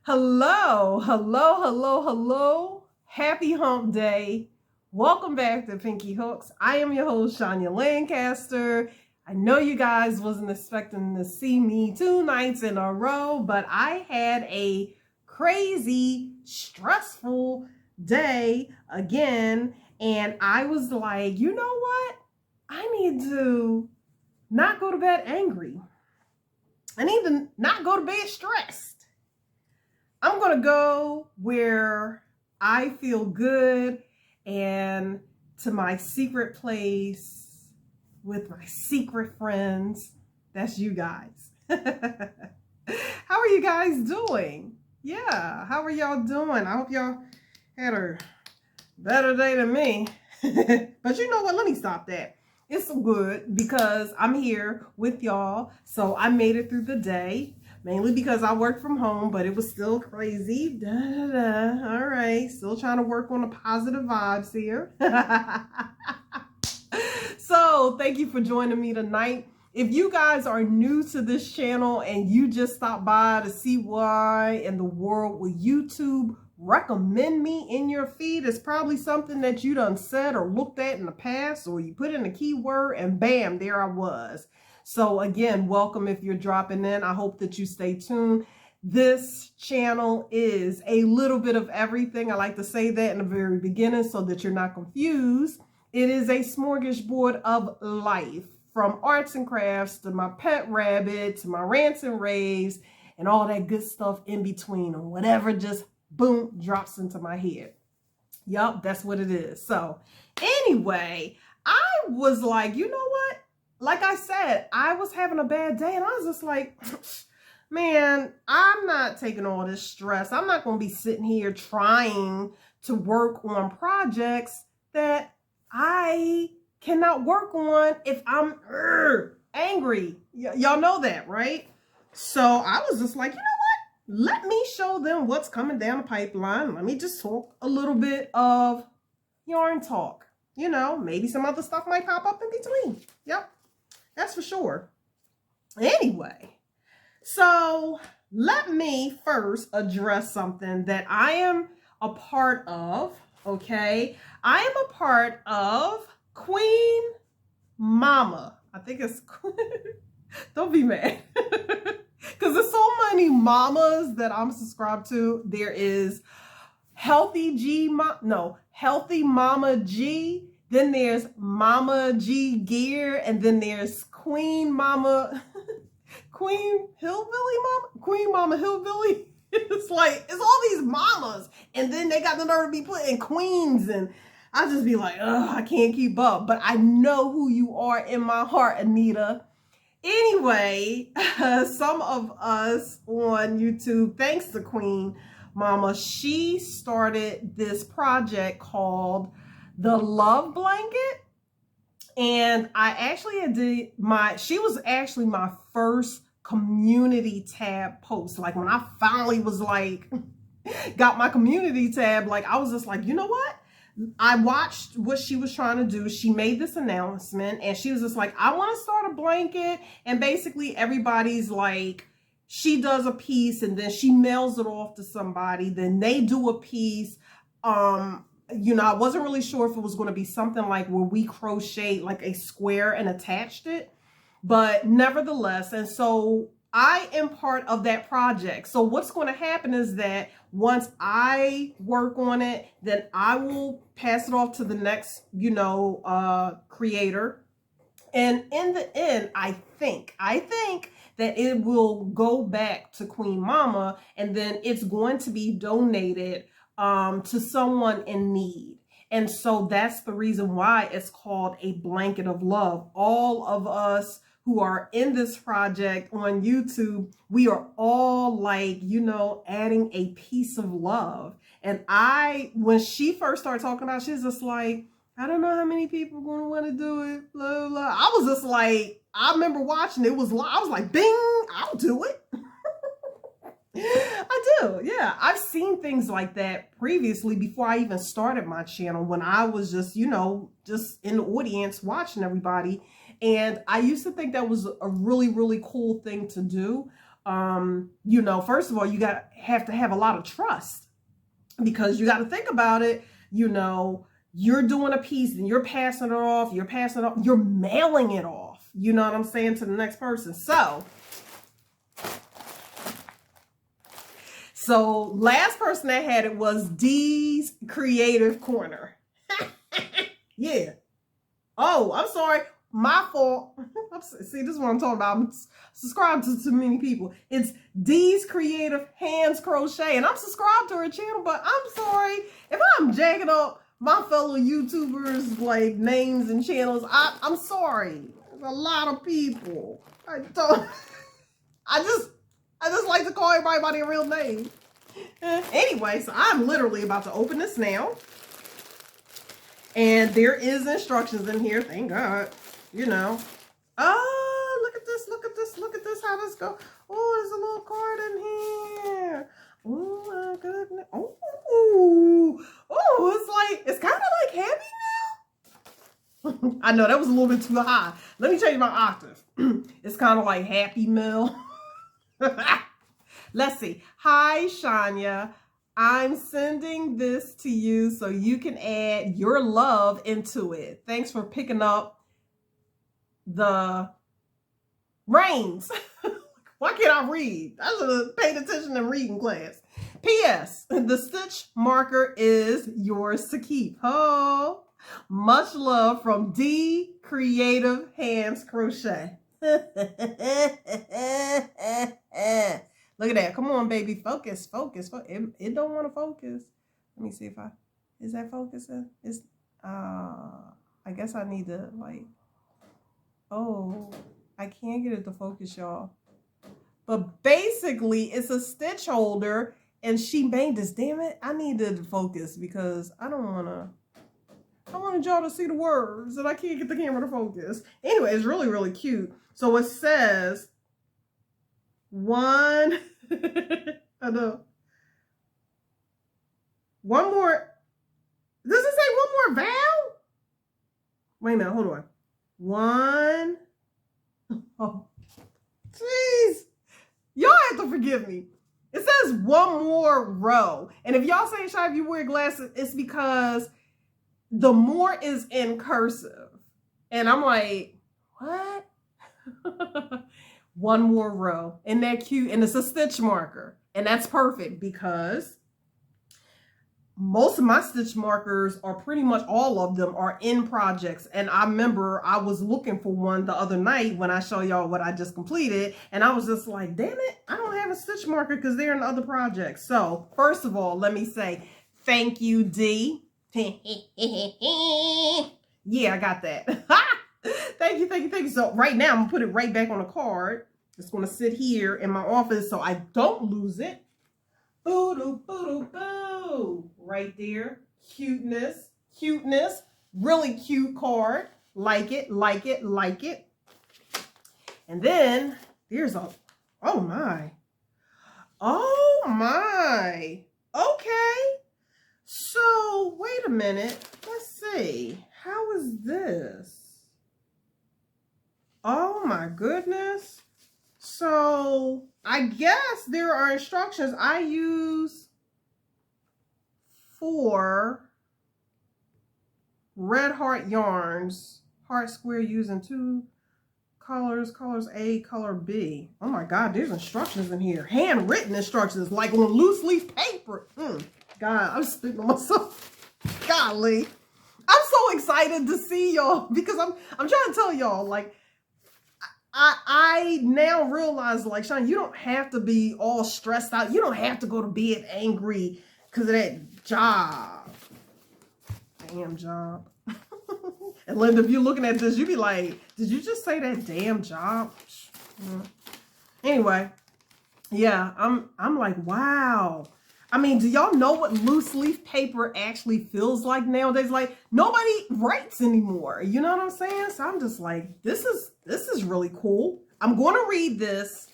Hello, hello, hello, hello. Happy hump day. Welcome back to Pinky Hooks. I am your host, Shania Lancaster. I know you guys wasn't expecting to see me 2 nights in a row, but I had a crazy, stressful day again. And I was like, you know what? I need to not go to bed angry. I need to not go to bed stressed. I'm going to go where I feel good and to my secret place with my secret friends. That's you guys. How are you guys doing? Yeah, how are y'all doing? I hope y'all had a better day than me. But you know what? Let me stop that. It's good because I'm here with y'all. So I made it through the day. Mainly because I worked from home, but it was still crazy. All right, still trying to work on the positive vibes here. So thank you for joining me tonight. If you guys are new to this channel and you just stopped by to see why in the world will YouTube recommend me in your feed, it's probably something that you done said or looked at in the past, or you put in a keyword and bam, there I was. So again, welcome if you're dropping in. I hope that you stay tuned. This channel is a little bit of everything. I like to say that in the very beginning so that you're not confused. It is a smorgasbord of life, from arts and crafts to my pet rabbit to my rants and raves and all that good stuff in between, or whatever just boom drops into my head. Yup, that's what it is. So anyway, I was like, you know what? Like I said, I was having a bad day and I was just like, man, I'm not taking all this stress. I'm not going to be sitting here trying to work on projects that I cannot work on if I'm angry. Y'all know that, right? So I was just like, you know what? Let me show them what's coming down the pipeline. Let me just talk a little bit of yarn talk. You know, maybe some other stuff might pop up in between. Yep. That's for sure. Anyway, so let me first address something that I am a part of, okay? I am a part of Queen Mama. I think it's don't be mad. Because there's so many mamas that I'm subscribed to. There is Healthy Mama G. Then there's Mama G Gear, and then there's Queen Mama Hillbilly. It's like, it's all these mamas, and then they got the nerve to be putting queens, and I just be like, ugh, I can't keep up. But I know who you are in my heart, Anita. Anyway, some of us on YouTube, thanks to Queen Mama, she started this project called the Love Blanket. And I actually she was actually my first community tab post. Like when I finally was like, got my community tab, like I was just like, you know what? I watched what she was trying to do. She made this announcement and she was just like, I want to start a blanket. And basically everybody's like, she does a piece and then she mails it off to somebody. Then they do a piece. You know, I wasn't really sure if it was going to be something like where we crocheted like a square and attached it, but nevertheless. And so I am part of that project. So what's going to happen is that once I work on it, then I will pass it off to the next, creator. And in the end, I think that it will go back to Queen Mama, and then it's going to be donated to someone in need. And so that's the reason why it's called a blanket of love. All of us who are in this project on YouTube, we are all like, adding a piece of love. And when she first started talking about it, she was just like, I don't know how many people are going to want to do it, blah, blah. I was just like, I remember watching it. I was like, bing, I'll do it. I do, yeah. I've seen things like that previously before I even started my channel, when I was just, just in the audience watching everybody. And I used to think that was a really, really cool thing to do. You know, first of all, you have to have a lot of trust, because you got to think about it. You know, you're doing a piece and you're passing it off, you're mailing it off, you know what I'm saying, to the next person. So last person that had it was Dee's Creative Corner. Yeah. Oh, I'm sorry. My fault. See, this is what I'm talking about. I'm subscribed to too many people. It's Dee's Creative Hands Crochet, and I'm subscribed to her channel, but I'm sorry if I'm jacking up my fellow YouTubers, like, names and channels. I'm sorry. There's a lot of people. I just like to call everybody by their real name. Anyway, so I'm literally about to open this now. And there is instructions in here, thank God. You know. Oh, look at this, look at this, look at this, how this go. Oh, there's a little card in here. Oh my goodness. Oh, it's kind of like heavy now. I know that was a little bit too high. Let me change my octave. It's kind of like Happy Meal. Let's see. Hi, Shania. I'm sending this to you so you can add your love into it. Thanks for picking up the reins. Why can't I read? I should have paid attention in reading class. P.S. The stitch marker is yours to keep. Oh, much love from D Creative Hands Crochet. Look at that. Come on, baby. Focus, focus. It don't want to focus. Let me see if is that focusing? It's, I guess I need to, like, oh, I can't get it to focus, y'all. But basically, it's a stitch holder, and she made this. Damn it. I need to focus because I wanted y'all to see the words, and I can't get the camera to focus. Anyway, it's really, really cute. So it says, one, I know. One more. Does it say one more vowel? Wait a minute, hold on. One. Oh, jeez. Y'all have to forgive me. It says one more row. And if y'all say, Shy, if you wear glasses, it's because the more is in cursive. And I'm like, what? One more row. Isn't that cute? And it's a stitch marker. And that's perfect because most of my stitch markers are pretty much all of them are in projects. And I remember I was looking for one the other night when I show y'all what I just completed. And I was just like, damn it, I don't have a stitch marker because they're in other projects. So first of all, let me say thank you, D. Yeah, I got that. Thank you, thank you, thank you. So right now, I'm going to put it right back on the card. It's going to sit here in my office so I don't lose it. Boo-doo, boo-doo, boo. Right there. Cuteness, cuteness. Really cute card. Like it, like it, like it. And then there's a, oh my. Oh my. Okay. So, wait a minute. Let's see. How is this? Oh my goodness. So, I guess there are instructions I use for red heart yarns. Heart square using 2 colors, colors A, color B. Oh my God, there's instructions in here. Handwritten instructions, like on loose leaf paper. God, I'm speaking to myself. Golly. I'm so excited to see y'all because I'm trying to tell y'all, like, I now realize, like, Sean, you don't have to be all stressed out. You don't have to go to bed angry because of that job. Damn job. And Linda, if you're looking at this, you'd be like, did you just say that damn job? Anyway, yeah, I'm like, wow. I mean, do y'all know what loose leaf paper actually feels like nowadays? Like, nobody writes anymore. You know what I'm saying? So I'm just like, this is really cool. I'm going to read this.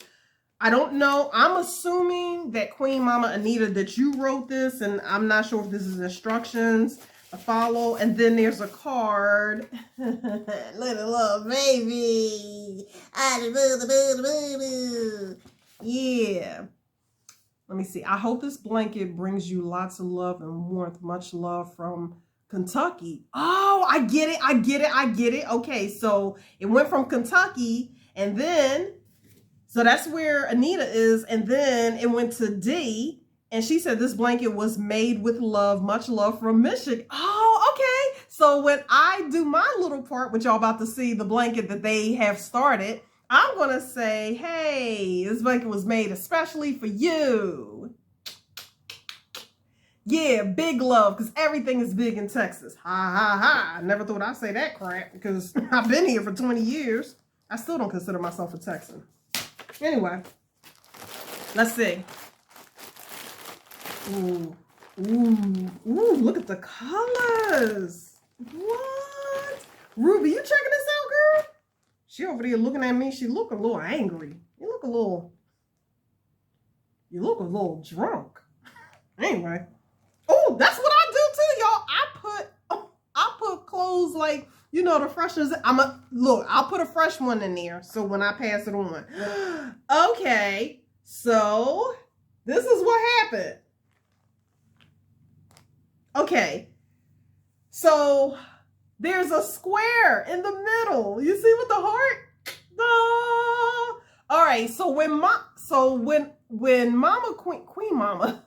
I don't know. I'm assuming that Queen Mama Anita, that you wrote this, and I'm not sure if this is instructions to follow. And then there's a card. Little baby. Yeah. Let me see. I hope this blanket brings you lots of love and warmth. Much love from Kentucky. Oh, I get it. I get it. I get it. Okay, so it went from Kentucky, and then, so that's where Anita is, and then it went to D, and she said this blanket was made with love. Much love from Michigan. Oh, okay. So when I do my little part, which y'all about to see, the blanket that they have started, I'm going to say, hey, this blanket was made especially for you. Yeah, big love, because everything is big in Texas. Ha, ha, ha. I never thought I'd say that crap, because I've been here for 20 years. I still don't consider myself a Texan. Anyway, let's see. Ooh, ooh, ooh, look at the colors. What? Ruby, you checking this out, girl? She over there looking at me. She look a little angry. You look a little drunk. Anyway. Oh, that's what I do too, y'all. I put clothes like, you know, the freshness. I'll put a fresh one in there. So when I pass it on. Okay. So this is what happened. Okay. So there's a square in the middle. You see with the heart? No. All right. So when Mama Queen Mama,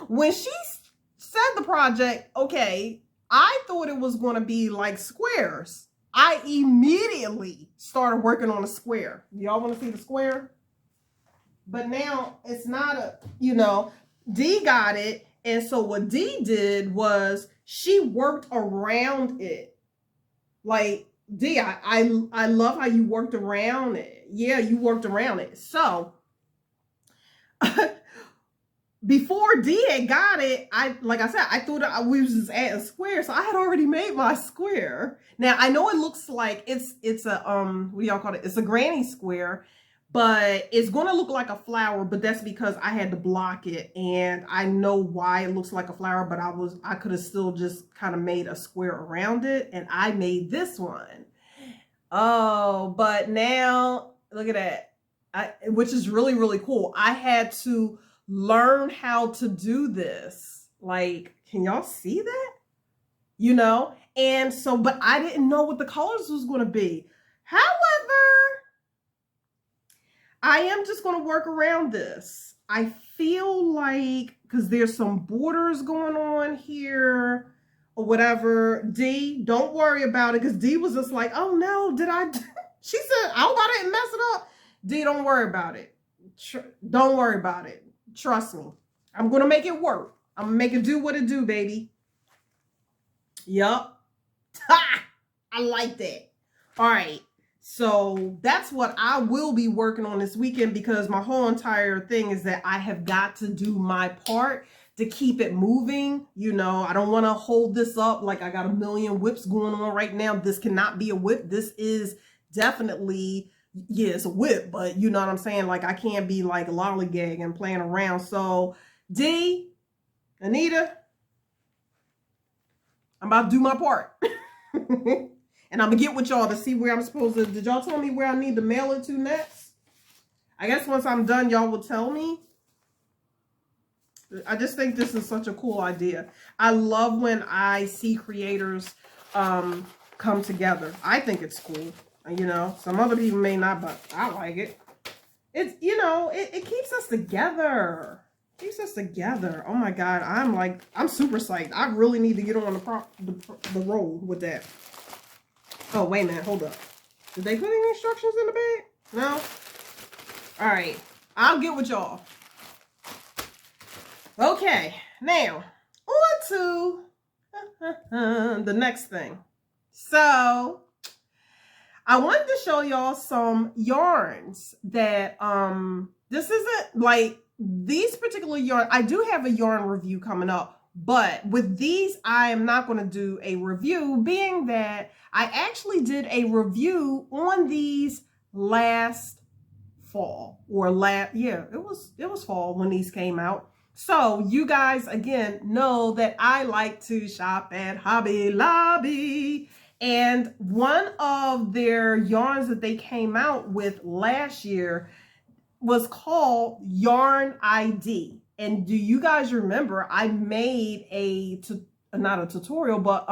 when she said the project, okay, I thought it was going to be like squares. I immediately started working on a square. Y'all want to see the square? But now it's not a, you know, D got it. And so what D did was she worked around it. Like, D, I love how you worked around it. Yeah, you worked around it. So before D had got it, like I said, I thought we was just adding square. So I had already made my square. Now I know it looks like it's a what do y'all call it? It's a granny square, but it's gonna look like a flower, but that's because I had to block it, and I know why it looks like a flower, but I could have still just kind of made a square around it, and I made this one. Oh, but now look at that. Which is really, really cool. I had to learn how to do this. Like, can y'all see that? You know? And so, but I didn't know what the colors was going to be. However, I am just going to work around this. I feel like, because there's some borders going on here or whatever. D, don't worry about it, because D was just like, oh no, she said, I hope I didn't mess it up. D, don't worry about it. Don't worry about it. Trust me. I'm going to make it work. I'm going to make it do what it do, baby. Yup. Ha! I like that. All right. So that's what I will be working on this weekend, because my whole entire thing is that I have got to do my part to keep it moving. You know, I don't want to hold this up like I got a million whips going on right now. This cannot be a whip. This is definitely, yeah, it's a whip, but you know what I'm saying? Like, I can't be like lollygagging, playing around. So D, Anita, I'm about to do my part. And I'm going to get with y'all to see where I'm supposed to. Did y'all tell me where I need to mail it to next? I guess once I'm done, y'all will tell me. I just think this is such a cool idea. I love when I see creators come together. I think it's cool. You know, some other people may not, but I like it. It's, you know, it keeps us together. Keeps us together. Oh my God. I'm super psyched. I really need to get on the roll with that. Oh, wait a minute. Hold up. Did they put any instructions in the bag? No? All right. I'll get with y'all. Okay. Now, on to the next thing. So, I wanted to show y'all some yarns that, this isn't like these particular yarn. I do have a yarn review coming up. But with these, I am not going to do a review, being that I actually did a review on these last fall, or it was fall when these came out. So you guys, again, know that I like to shop at Hobby Lobby. And one of their yarns that they came out with last year, was called Yarn ID. And do you guys remember I made not a tutorial, but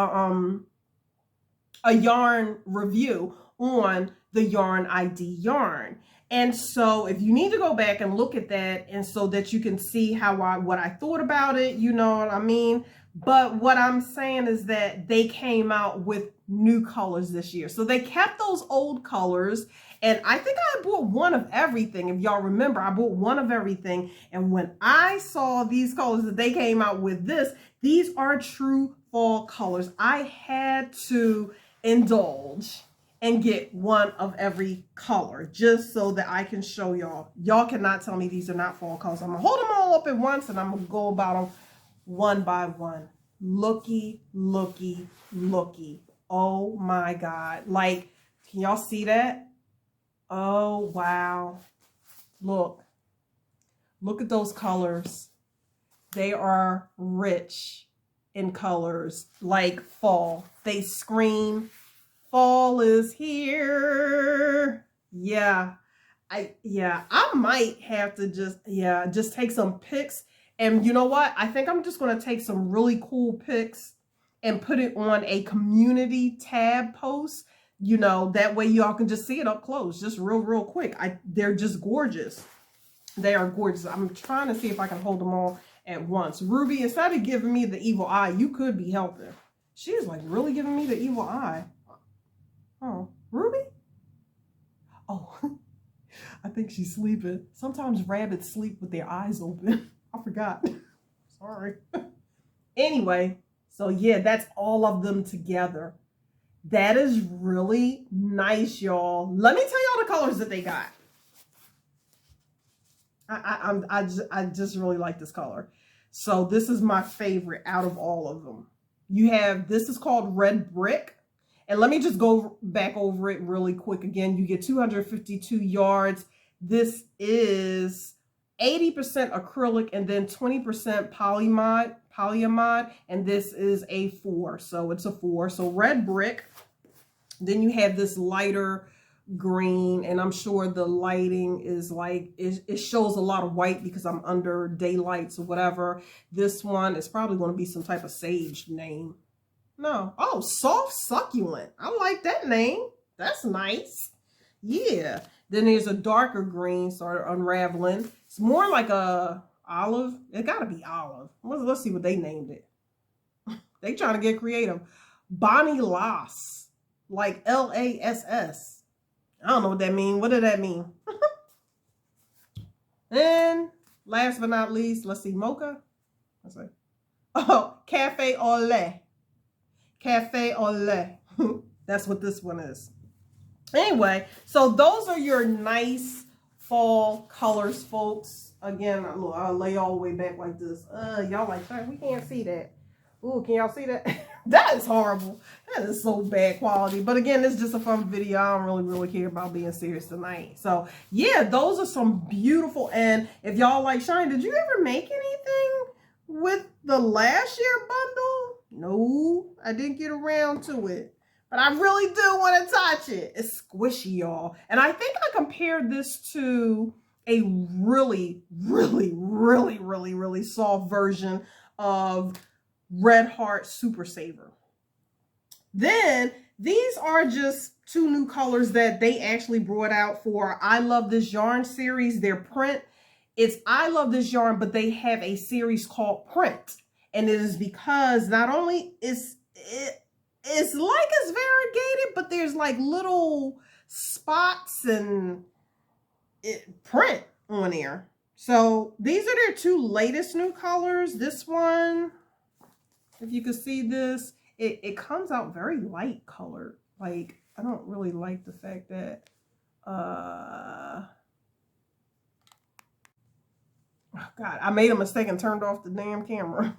a yarn review on the Yarn ID yarn. And so if you need to go back and look at that, and so that you can see what I thought about it, you know what I mean? But what I'm saying is that they came out with new colors this year. So they kept those old colors. And I think I bought one of everything. If y'all remember, I bought one of everything. And when I saw these colors that they came out with these are true fall colors. I had to indulge and get one of every color just so that I can show y'all. Y'all cannot tell me these are not fall colors. I'm gonna hold them all up at once and I'm gonna go about them one by one. Looky, looky, looky. Oh my God. Like, can y'all see that? Oh, wow. Look at those colors. They are rich in colors like fall. They scream, fall is here. Yeah. I might have to just take some pics. And you know what? I think I'm just going to take some really cool pics and put it on a community tab post. You know, that way y'all can just see it up close, just real quick. They're just gorgeous. They are gorgeous. I'm trying to see if I can hold them all at once. Ruby, instead of giving me the evil eye, you could be helping. She's like really giving me the evil eye. Oh, Ruby? Oh, I think she's sleeping. Sometimes rabbits sleep with their eyes open. I forgot. Sorry. Anyway, so yeah, that's all of them together. That is really nice, y'all. Let me tell y'all the colors that they got. I just really like this color. So this is my favorite out of all of them. You have, this is called Red Brick. And let me just go back over it really quick again. You get 252 yards. This is 80% acrylic and then 20% polyamide. And this is a 4. So it's a 4. So Red Brick. Then you have this lighter green, and I'm sure the lighting is like, it shows a lot of white because I'm under daylights or whatever. This one is probably going to be some type of sage name. No. Oh, Soft Succulent. I like that name. That's nice. Yeah. Then there's a darker green, sort of unraveling. It's more like a olive. It got to be olive. Let's see what they named it. They trying to get creative. Bonnie Lass. Like Lass. I don't know what that means. What did that mean? And last but not least, let's see, mocha. Let's see. Oh, cafe au lait. Cafe au lait. That's what this one is. Anyway, so those are your nice fall colors, folks. Again, I'll lay all the way back like this. Y'all like, we can't see that. Ooh, can y'all see that? That is horrible. That is so bad quality. But again, it's just a fun video. I don't really care about being serious tonight. So yeah, those are some beautiful. And if y'all like Shine, did you ever make anything with the last year bundle? No, I didn't get around to it. But I really do want to touch it. It's squishy, y'all. And I think I compared this to a really soft version of Red Heart Super Saver. Then these are just 2 new colors that they actually brought out for I Love This Yarn series. Their print, it's I Love This Yarn, but they have a series called Print. And it is because not only it's like it's variegated, but there's like little spots and print on there. So these are their 2 latest new colors. This one, if you can see this, it comes out very light colored. Like, I don't really like the fact that, oh God, I made a mistake and turned off the damn camera.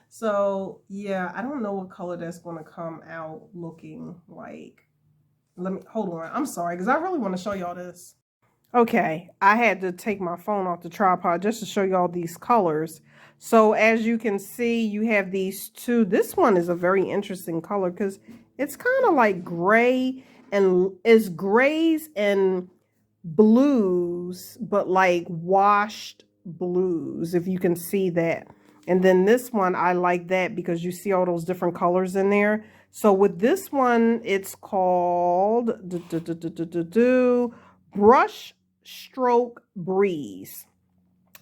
So yeah, I don't know what color that's going to come out looking like. Let me, hold on. I'm sorry, because I really want to show y'all this. Okay, I had to take my phone off the tripod just to show y'all these colors. So as you can see, you have these 2. This one is a very interesting color because it's kind of like gray, and it's grays and blues, but like washed blues, if you can see that. And then this one, I like that because you see all those different colors in there. So with this one, it's called Brush Stroke Breeze.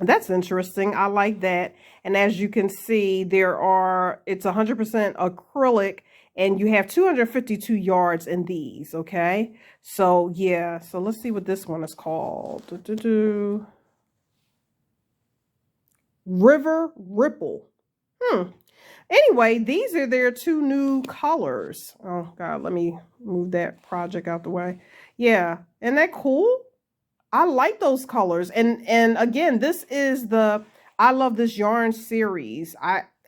That's interesting. I like that. And as you can see, it's 100% acrylic, and you have 252 yards in these, okay? So, yeah. So, let's see what this one is called. River Ripple. Anyway, these are their two new colors. Oh, God, let me move that project out the way. Yeah. Isn't that cool? I like those colors. And again, this is I love this yarn series.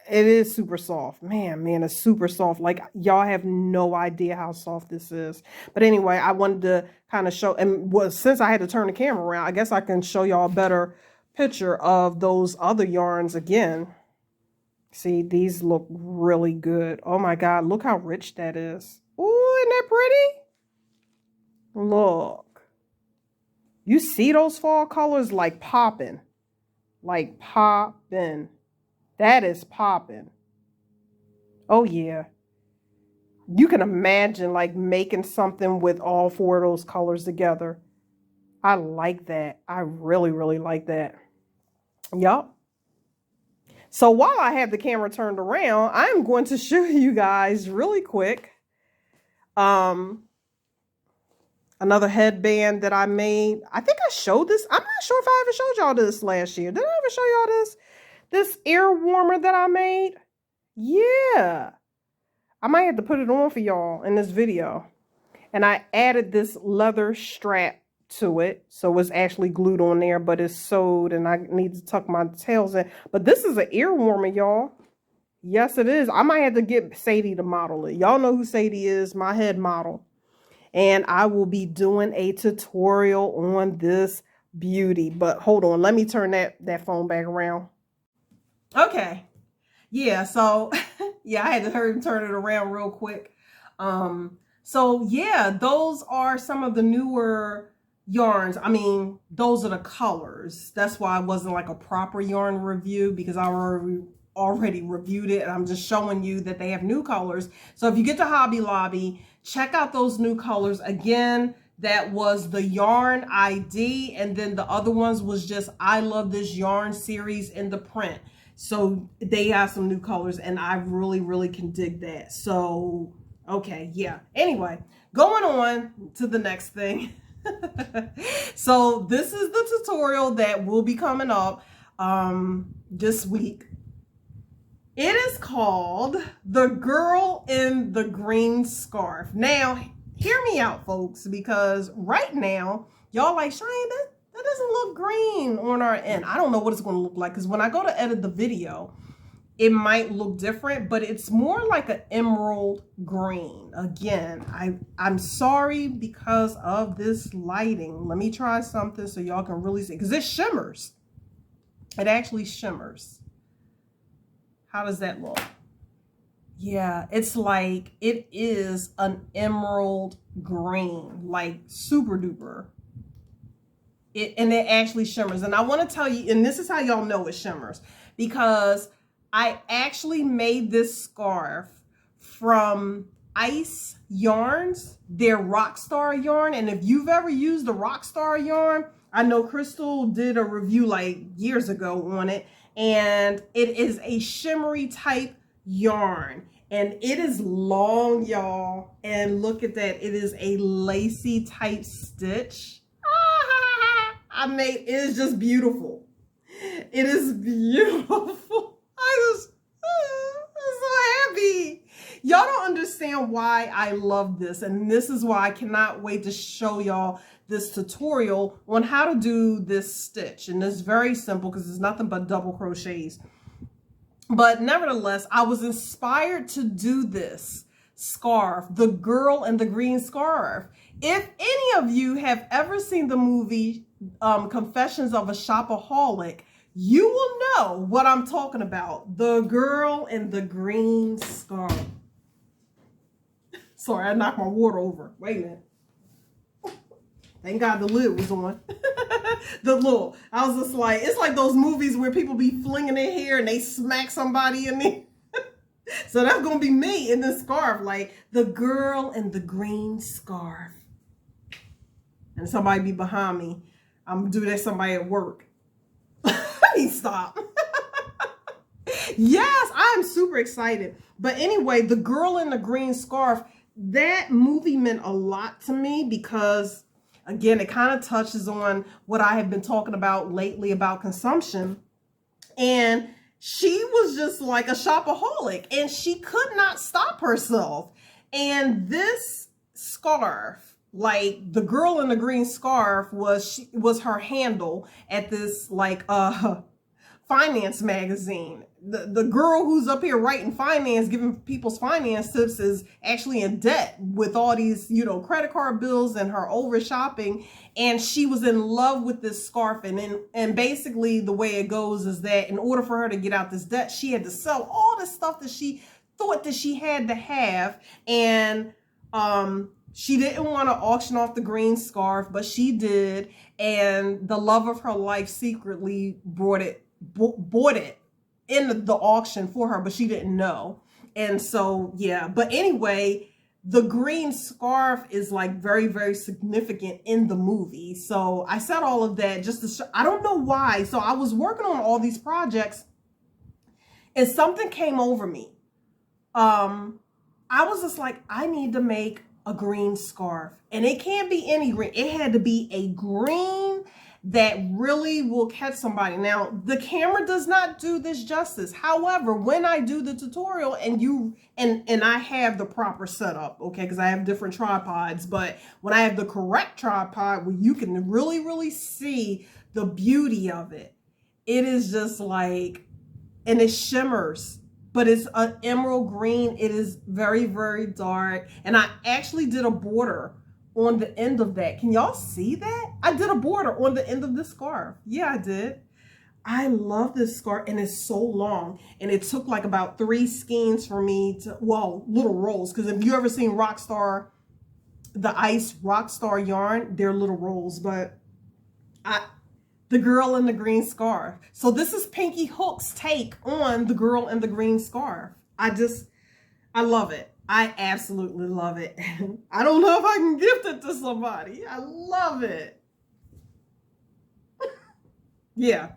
It is super soft. Man, it's super soft. Like, y'all have no idea how soft this is. But anyway, I wanted to kind of show, and since I had to turn the camera around, I guess I can show y'all a better picture of those other yarns again. See, these look really good. Oh my God, look how rich that is. Ooh, isn't that pretty? Look. You see those fall colors like popping. Like popping. That is popping. Oh, yeah. You can imagine like making something with all four of those colors together. I like that. I really, really like that. Yup. So while I have the camera turned around, I'm going to show you guys really quick another headband that I made. I think I showed this. I'm not sure if I ever showed y'all this last year. Did I ever show y'all this? This ear warmer that I made? Yeah. I might have to put it on for y'all in this video. And I added this leather strap to it. So it's actually glued on there, but it's sewed and I need to tuck my tails in. But this is an ear warmer, y'all. Yes, it is. I might have to get Sadie to model it. Y'all know who Sadie is, my head model. And I will be doing a tutorial on this beauty. But hold on, let me turn that phone back around. Okay. Yeah, so yeah, I had to hurry and turn it around real quick. So yeah, those are some of the newer yarns. I mean, those are the colors. That's why it wasn't like a proper yarn review, because I already reviewed it, and I'm just showing you that they have new colors. So if you get to Hobby Lobby, check out those new colors. Again, that was the yarn ID, and then the other ones was just I love this yarn series in the print. So they have some new colors, and I really, really can dig that. So, okay, yeah. Anyway, going on to the next thing. So this is the tutorial that will be coming up this week. It is called The Girl in the Green Scarf. Now, hear me out, folks, because right now, y'all like, Cheyenne, that doesn't look green on our end. I don't know what it's going to look like, because when I go to edit the video, it might look different, but it's more like an emerald green. Again, I'm sorry because of this lighting. Let me try something so y'all can really see, because it shimmers. It actually shimmers. How does that look? Yeah, it's like, it is an emerald green, like super duper. And it actually shimmers. And I want to tell you, and this is how y'all know it shimmers, because I actually made this scarf from Ice Yarns, their Rockstar yarn. And if you've ever used the Rockstar yarn, I know Crystal did a review like years ago on it. And it is a shimmery type yarn, and it is long, y'all. And look at that, it is a lacy type stitch. It is just beautiful. It is beautiful. I'm so happy. Y'all don't understand why I love this, and this is why I cannot wait to show y'all this tutorial on how to do this stitch. And it's very simple because it's nothing but double crochets. But nevertheless, I was inspired to do this scarf, The Girl in the Green Scarf. If any of you have ever seen the movie Confessions of a Shopaholic, you will know what I'm talking about. The Girl in the Green Scarf. Sorry, I knocked my water over. Wait a minute. Thank God the lid was on. I was just like, it's like those movies where people be flinging their hair and they smack somebody in there. So that's going to be me in this scarf, like the girl in the green scarf. And somebody be behind me. I'm going to do that somebody at work. Stop. Yes, I'm super excited. But anyway, the girl in the green scarf, that movie meant a lot to me because, again, it kind of touches on what I have been talking about lately about consumption. And she was just like a shopaholic and she could not stop herself. And this scarf, like the girl in the green scarf was her handle at this like finance magazine. The girl who's up here writing finance, giving people's finance tips is actually in debt with all these, you know, credit card bills and her over shopping. And she was in love with this scarf. And basically the way it goes is that in order for her to get out this debt, she had to sell all the stuff that she thought that she had to have. And she didn't want to auction off the green scarf, but she did. And the love of her life secretly bought it in the auction for her, but she didn't know. And so, yeah. But anyway, the green scarf is like very, very significant in the movie. So I said all of that just to show, I don't know why. So I was working on all these projects and something came over me. I was just like, I need to make a green scarf, and it can't be any green. It had to be a green that really will catch somebody. Now, the camera does not do this justice. However, when I do the tutorial and I have the proper setup, okay, because I have different tripods, but when I have the correct tripod where you can really, really see the beauty of it, it is just like, and it shimmers, but it's an emerald green. It is very, very dark. And I actually did a border on the end of that. Can y'all see that? I did a border on the end of this scarf. Yeah, I did. I love this scarf, and it's so long. And it took like about 3 skeins for me to, well, little rolls. Because if you ever seen Rockstar, the Ice Rockstar yarn, they're little rolls. But the girl in the green scarf. So this is Pinky Hook's take on the girl in the green scarf. I love it. I absolutely love it. I don't know if I can gift it to somebody. I love it. Yeah,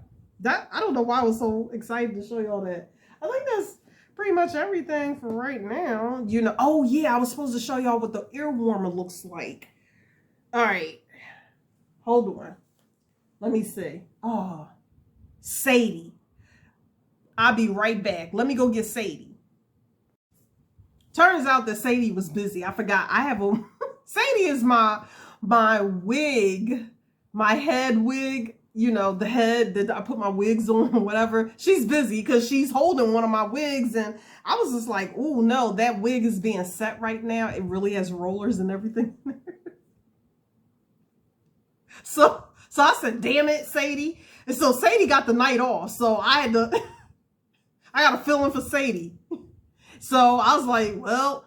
I don't know why I was so excited to show y'all that. I think that's pretty much everything for right now. You know, oh yeah, I was supposed to show y'all what the ear warmer looks like. All right, hold on. Let me see. Oh, Sadie. I'll be right back. Let me go get Sadie. Turns out that Sadie was busy. I forgot. I have a Sadie is my wig, my head wig, you know, the head that I put my wigs on or whatever. She's busy because she's holding one of my wigs. And I was just like, oh no, that wig is being set right now. It really has rollers and everything. So I said, damn it, Sadie. And so Sadie got the night off. So I got a feeling for Sadie. So I was like, well,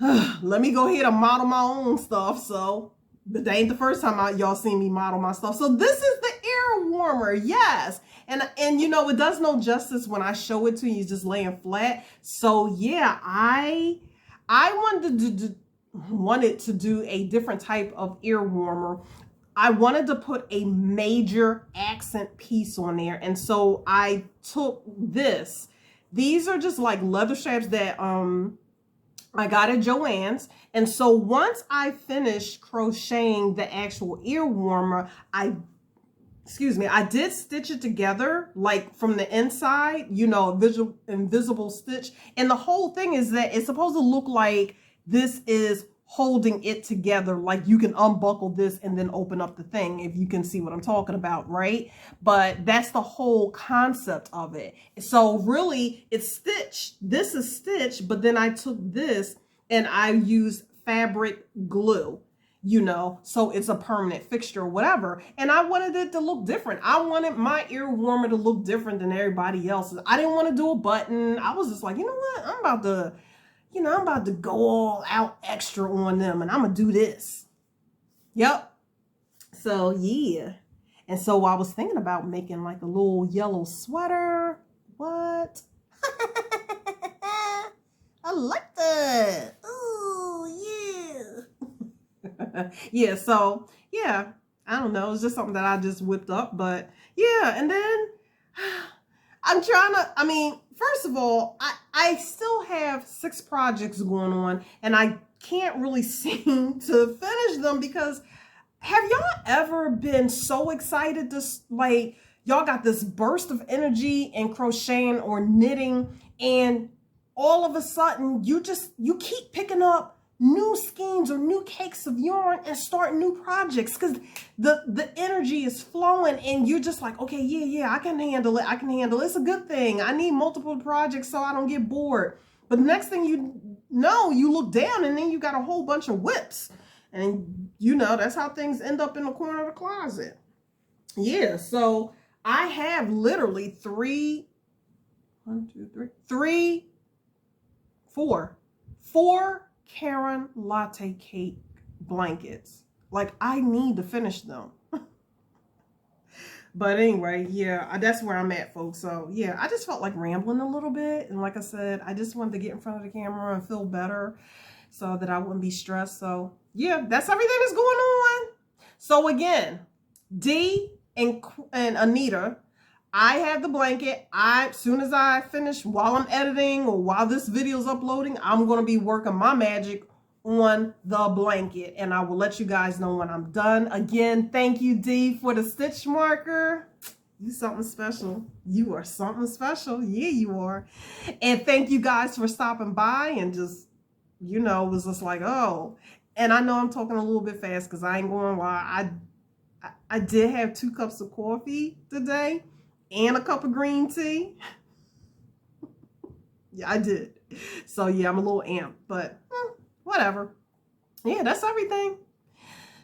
let me go ahead and model my own stuff. So, but that ain't the first time y'all seen me model my stuff. So this is the ear warmer. Yes. And you know, it does no justice when I show it to you just laying flat. So yeah, I wanted to do a different type of ear warmer. I wanted to put a major accent piece on there. And so I took this. These are just like leather straps that I got at Joann's. And so once I finished crocheting the actual ear warmer, I did stitch it together like from the inside, you know, invisible stitch. And the whole thing is that it's supposed to look like this is holding it together, like you can unbuckle this and then open up the thing, if you can see what I'm talking about, right? But that's the whole concept of it. So really it's stitched. This is stitched, but then I took this and I used fabric glue, you know, so it's a permanent fixture or whatever. And I wanted it to look different. I wanted my ear warmer to look different than everybody else's. I didn't want to do a button. I was just like, you know what? I'm about to go all out extra on them, and I'm going to do this. Yep. So yeah. And so I was thinking about making like a little yellow sweater. What? I like that. Oh, yeah. Yeah, so, yeah. I don't know. It's just something that I just whipped up. But, yeah. And then I'm trying to, I mean, first of all, I still have 6 projects going on. And I can't really seem to finish them because have y'all ever been so excited to, like, y'all got this burst of energy in crocheting or knitting, and all of a sudden you keep picking up new skeins or new cakes of yarn and start new projects because the energy is flowing and you're just like, okay, yeah, I can handle it. It's a good thing. I need multiple projects so I don't get bored. But the next thing you know, you look down and then you got a whole bunch of WIPs. And you know, that's how things end up in the corner of the closet. Yeah, so I have literally 4 Karen latte cake blankets. Like, I need to finish them. But anyway, yeah, that's where I'm at, folks. So yeah, I just felt like rambling a little bit. And like I said, I just wanted to get in front of the camera and feel better so that I wouldn't be stressed. So yeah, that's everything that's going on. So again, D and Anita, I have the blanket. As soon as I finish, while I'm editing or while this video is uploading, I'm going to be working my magic on the blanket, and I will let you guys know when I'm done. Again, thank you, D, for the stitch marker. You something special. You are something special. Yeah, you are. And thank you guys for stopping by and just, you know, it was just like, oh. And I know I'm talking a little bit fast because I ain't going while I did have 2 cups of coffee today and a cup of green tea. Yeah, I did. So yeah, I'm a little amped, but whatever. Yeah, that's everything.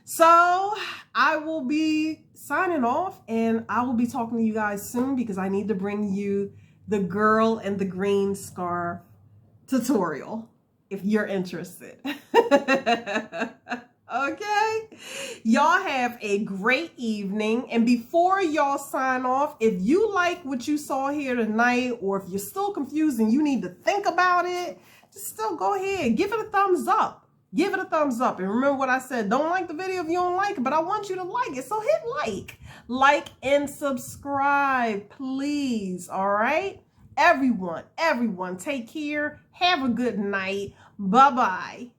So I will be signing off and I will be talking to you guys soon because I need to bring you the girl in the green scarf tutorial if you're interested. Okay, y'all have a great evening. And before y'all sign off, if you like what you saw here tonight, or if you're still confused and you need to think about it, just still go ahead, give it a thumbs up. Give it a thumbs up. And remember what I said, don't like the video if you don't like it, but I want you to like it. So hit like and subscribe, please. All right, everyone take care. Have a good night. Bye-bye.